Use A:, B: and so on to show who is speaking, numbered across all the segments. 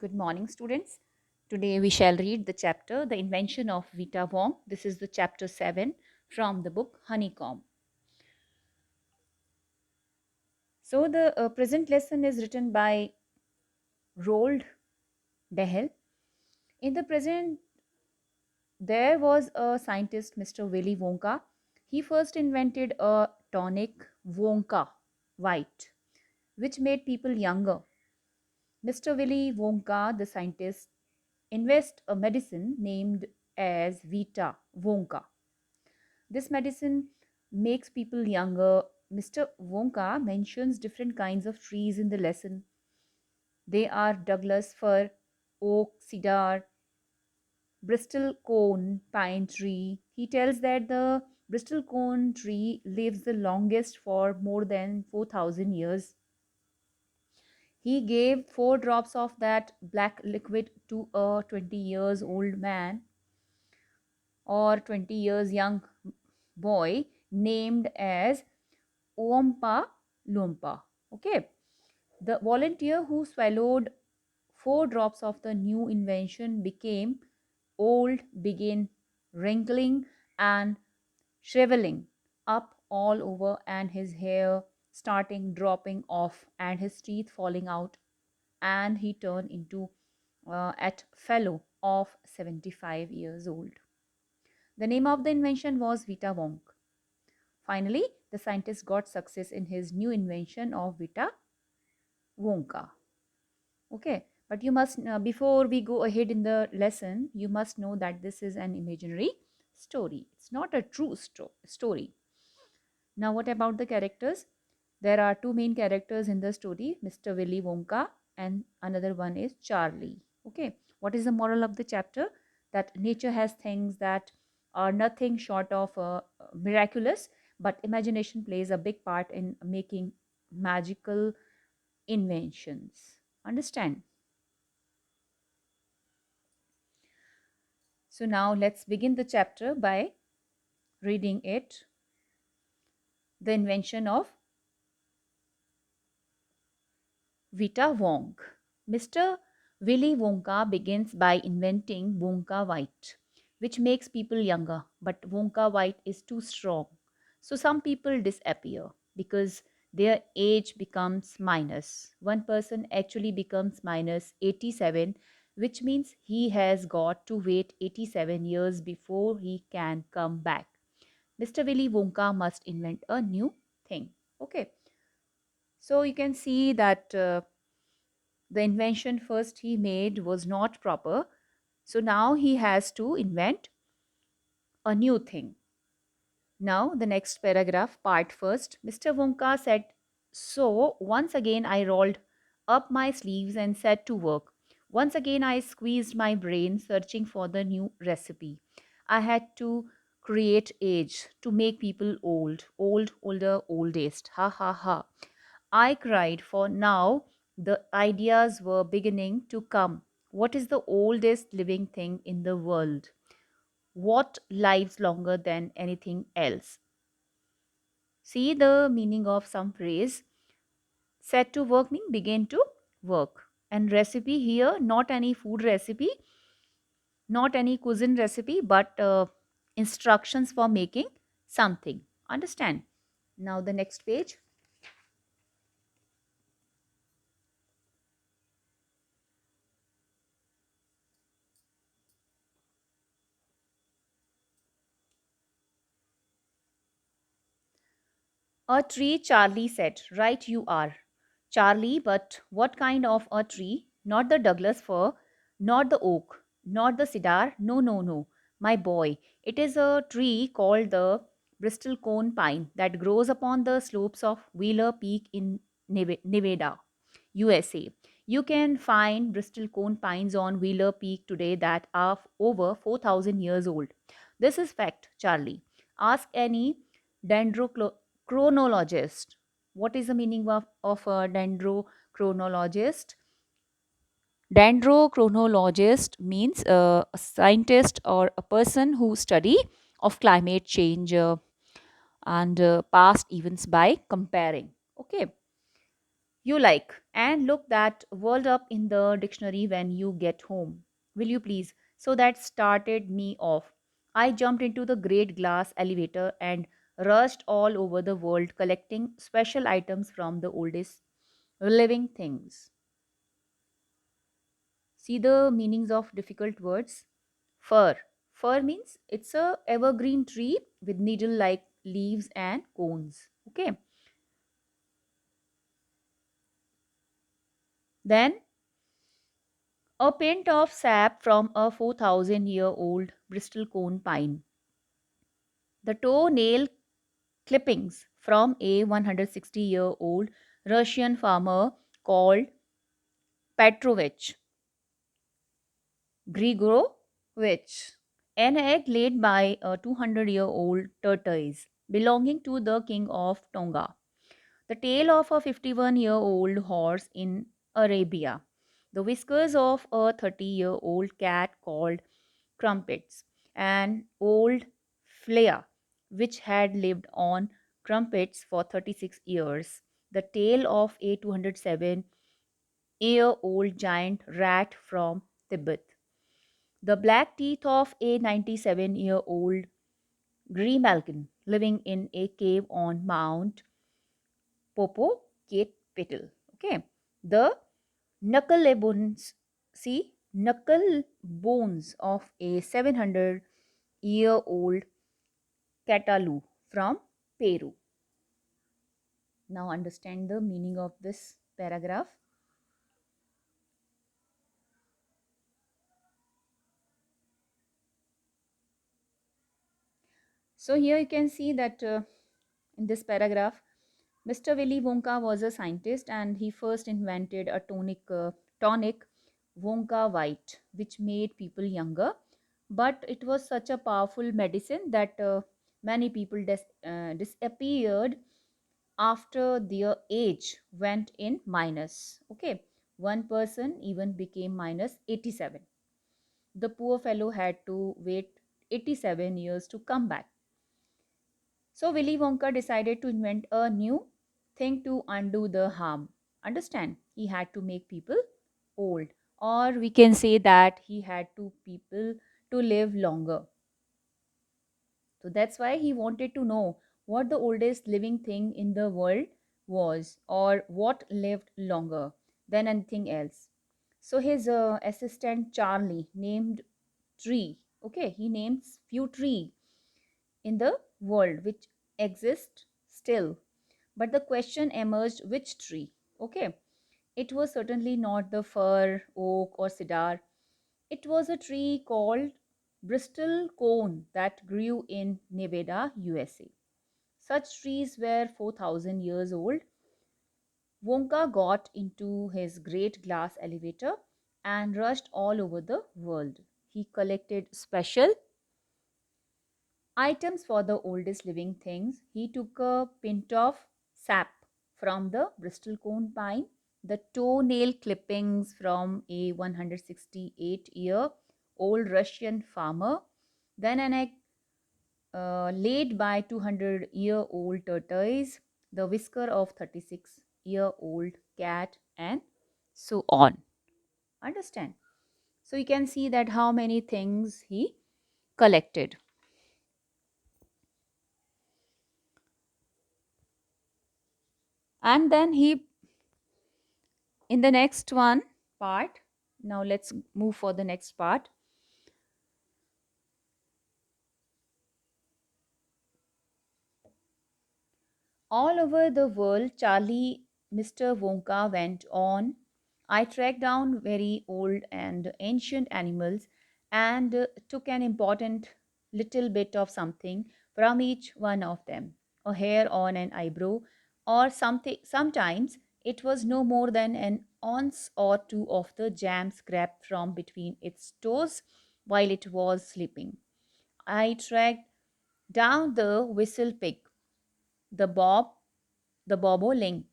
A: Good morning, students. Today we shall read the chapter The Invention of Vita Wong. This is the chapter 7 from the book Honeycomb. So, the present lesson is written by Roald Dahl. In the present, there was a scientist, Mr. Willy Wonka. He first invented a tonic Wonka White, which made people younger. Mr. Willy Wonka, the scientist, invest a medicine named as Vita Wonka. This medicine makes people younger. Mr. Wonka mentions different kinds of trees in the lesson. They are Douglas fir, oak, cedar, Bristol cone, pine tree. He tells that the Bristol cone tree lives the longest for more than 4,000 years. He gave 4 drops of that black liquid to a 20 years old man or 20 years young boy named as Oompa Loompa. Okay. The volunteer who swallowed 4 drops of the new invention became old, began wrinkling and shriveling up all over, and his hair starting dropping off, and his teeth falling out, and he turned into at fellow of 75 years old. The name of the invention was Vita Wonk. Finally, the scientist got success in his new invention of Vita Wonka. Okay, but you must, before we go ahead in the lesson, you must know that this is an imaginary story. It's not a true story. Now, what about the characters? There are two main characters in the story, Mr. Willy Wonka, and another one is Charlie. Okay, what is the moral of the chapter? That nature has things that are nothing short of miraculous, but imagination plays a big part in making magical inventions. Understand? So now let's begin the chapter by reading it. The invention of Vita Wong. Mr. Willy Wonka begins by inventing Wonka White, which makes people younger, but Wonka White is too strong. So some people disappear because their age becomes minus. One person actually becomes minus 87, which means he has got to wait 87 years before he can come back. Mr. Willy Wonka must invent a new thing. Okay, so you can see that the invention first he made was not proper. So now he has to invent a new thing. Now, the next paragraph, part first. Mr. Wonka said, so once again I rolled up my sleeves and set to work. Once again I squeezed my brain searching for the new recipe. I had to create age to make people old, old, older, oldest. Ha ha ha. I cried, for now the ideas were beginning to come. What is the oldest living thing in the world? What lives longer than anything else? See the meaning of some phrase. Set to work means begin to work. And recipe here, not any food recipe, not any cuisine recipe, but instructions for making something. Understand? Now the next page. A tree, Charlie said. Right, you are. Charlie, but what kind of a tree? Not the Douglas fir, not the oak, not the cedar. No, no, no. My boy, it is a tree called the Bristol cone pine that grows upon the slopes of Wheeler Peak in Nevada, USA. You can find Bristol cone pines on Wheeler Peak today that are over 4,000 years old. This is fact, Charlie. Ask any dendrochronologist. What is the meaning of a dendrochronologist? Dendrochronologist means a scientist or a person who study of climate change and past events by comparing. Okay. you like, and look that word up in the dictionary when you get home. Will you please? So that started me off. I jumped into the great glass elevator and rushed all over the world collecting special items from the oldest living things. See the meanings of difficult words? Fir. Fir means it's a evergreen tree with needle-like leaves and cones. Okay. Then a pint of sap from a 4,000-year-old Bristol cone pine. The toenail clippings from a 160-year-old Russian farmer called Petrovich Grigorovich. An egg laid by a 200-year-old tortoise belonging to the king of Tonga. The tail of a 51-year-old horse in Arabia. The whiskers of a 30-year-old cat called Crumpets. An old flea which had lived on crumpets for 36 years. The tail of a 207-year-old giant rat from Tibet. The black teeth of a 97-year-old Grimalkin living in a cave on Mount Popo Kate Petal. Okay. The knuckle bones, see, knuckle bones of a 700-year-old Catalu from Peru. Now understand the meaning of this paragraph. So here you can see that in this paragraph, Mr. Willy Wonka was a scientist and he first invented a tonic Wonka White, which made people younger. But it was such a powerful medicine that many people disappeared after their age went in minus. Okay, one person even became minus 87. The poor fellow had to wait 87 years to come back. So Willy Wonka decided to invent a new thing to undo the harm. Understand? He had to make people old, or we can say that he had to people to live longer. So that's why he wanted to know what the oldest living thing in the world was, or what lived longer than anything else. So his assistant Charlie named tree. Okay, he names few tree in the world which exist still. But the question emerged, which tree? Okay, it was certainly not the fir, oak, or cedar. It was a tree called Bristol cone that grew in Nevada, USA. Such trees were 4,000 years old. Wonka got into his great glass elevator and rushed all over the world. He collected special items for the oldest living things. He took a pint of sap from the Bristol cone pine, the toenail clippings from a 168-year-old Russian farmer, then an egg laid by 200-year-old tortoise, the whisker of 36-year-old cat, and so on. Understand? So you can see that how many things he collected. And then he in the next one part, now let's move for the next part. All over the world, Charlie Mr. Wonka went on. I tracked down very old and ancient animals and took an important little bit of something from each one of them, a hair on an eyebrow or something. Sometimes it was no more than an ounce or two of the jam scraped from between its toes while it was sleeping. I tracked down the whistle pig, the bob, the bobolink,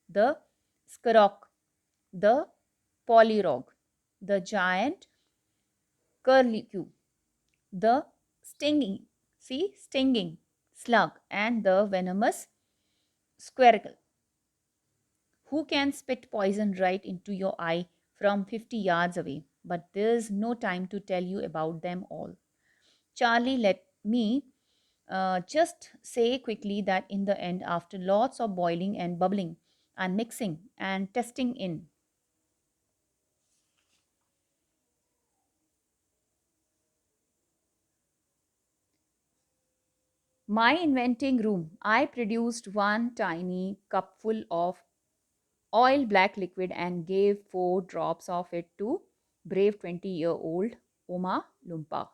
A: the skurrock, the polyrog, the giant curlicue, the stinging slug, and the venomous squirrel. who can spit poison right into your eye from 50 yards away. But there's no time to tell you about them all. Charlie, let me just say quickly that in the end, after lots of boiling and bubbling and mixing and testing in, my inventing room, I produced one tiny cupful of oil black liquid and gave 4 drops of it to brave 20-year-old Oma Lumpa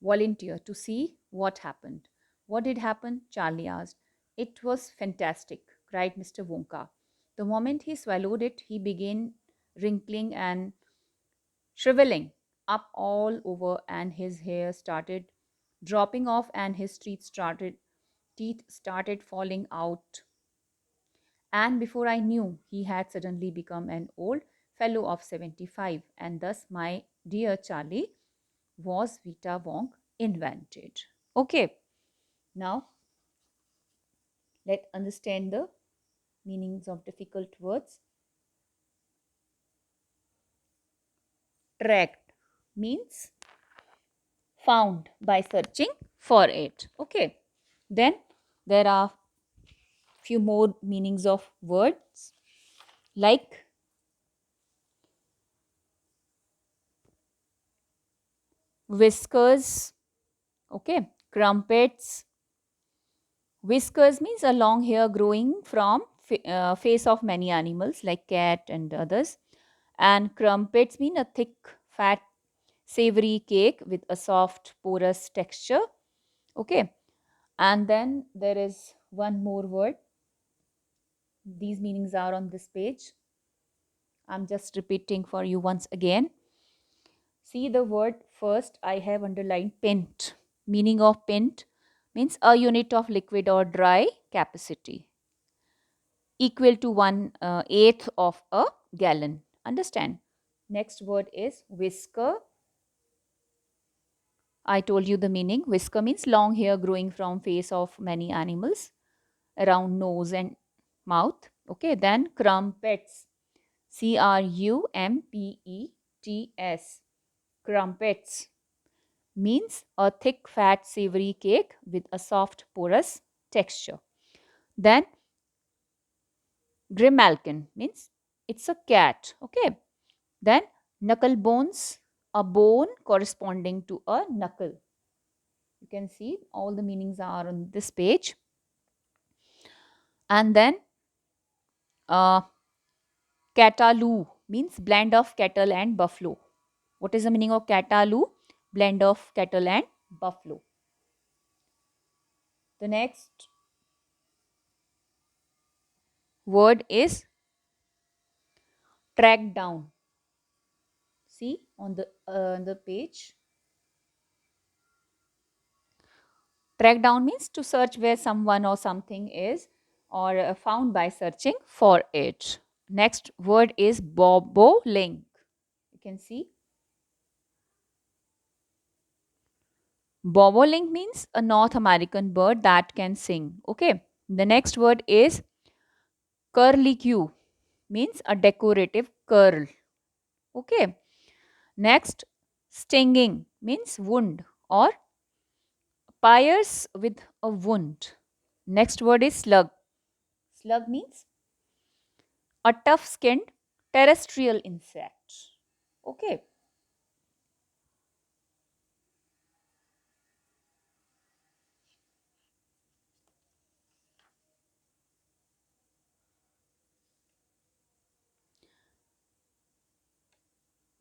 A: volunteer to see what happened. What did happen? Charlie asked. It was fantastic, cried Mr. Wonka. The moment he swallowed it, he began wrinkling and shriveling up all over, and his hair started dropping off, and his teeth started falling out. And before I knew, he had suddenly become an old fellow of 75, and thus my dear Charlie was Vita Wong invented. Okay, now let's understand the meanings of difficult words. Tracked means found by searching for it. Okay, then there are few more meanings of words like whiskers, okay, crumpets. Whiskers means a long hair growing from face of many animals like cat and others. And crumpets mean a thick, fat, savory cake with a soft, porous texture. Okay. And then there is one more word. These meanings are on this page. I'm just repeating for you once again. See the word first, I have underlined pint. Meaning of pint means a unit of liquid or dry capacity equal to one eighth of a gallon. Understand? Next word is whisker. I told you the meaning. Whisker means long hair growing from face of many animals around nose and mouth. Okay, then crumpets. Crumpets. Crumpets means a thick, fat, savory cake with a soft, porous texture. Then grimalkin means it's a cat. Okay. Then knuckle bones, a bone corresponding to a knuckle. You can see all the meanings are on this page. And then uh, Cataloo means blend of cattle and buffalo. What is the meaning of Cataloo? Blend of cattle and buffalo. The next word is track down. See on the page. Track down means to search where someone or something is or found by searching for it. Next word is bobolink. You can see bobolink means a North American bird that can sing. Okay. The next word is curlicue means a decorative curl. Okay. Next, stinging means wound or pierce with a wound. Next word is slug. Slug means a tough skinned terrestrial insect. Okay.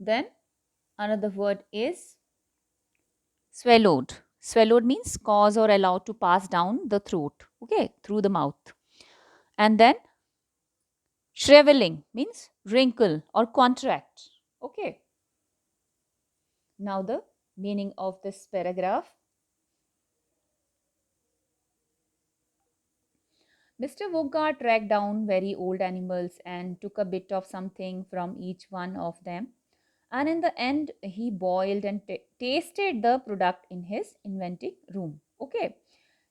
A: Then another word is swallowed. Swallowed means cause or allowed to pass down the throat. Okay. Through the mouth. And then shriveling means wrinkle or contract. Okay. Now the meaning of this paragraph. Mr. Wonka tracked down very old animals and took a bit of something from each one of them. And in the end, he boiled and tasted the product in his inventing room. Okay.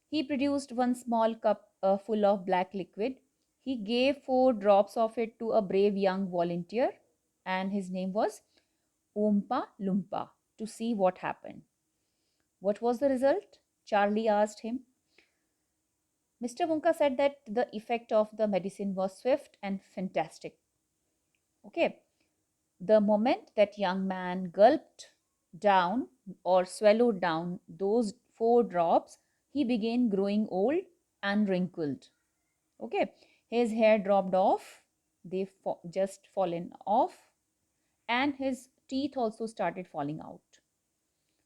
A: He produced one small cup full of black liquid He gave 4 drops of it to a brave young volunteer, and his name was Oompa Loompa, to see what happened. What was the result? Charlie asked him. Mr. Wonka said that the effect of the medicine was swift and fantastic. Okay. The moment that young man gulped down or swallowed down those 4 drops, he began growing old and wrinkled. Okay. His hair dropped off, they just fallen off, and his teeth also started falling out.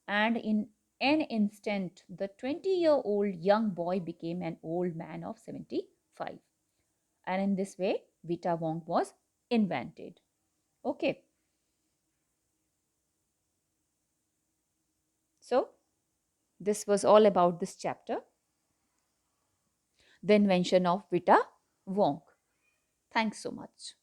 A: And in an instant, the 20-year-old young boy became an old man of 75. And in this way, Vita Wong was invented. Okay, so this was all about this chapter, the invention of Vita Wong. Thanks so much.